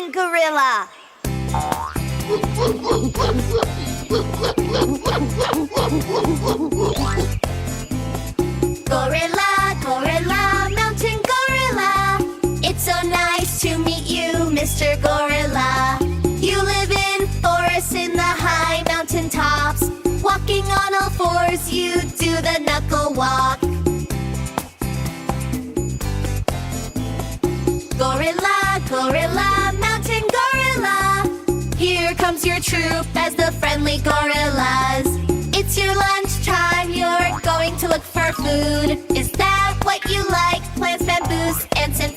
mountain gorilla. Gorilla, gorilla, mountain gorilla. It's so nice to meet you, Mr. Gorilla. You live in forests in the high mountain tops. Walking on all fours, you do the knuckle walk. Gorilla, gorilla, mountain gorilla. Here comes your troop as the friendly gorillas. It's your lunchtime, you're going to look for food. Is that what you like? Plants, bamboos, ants, and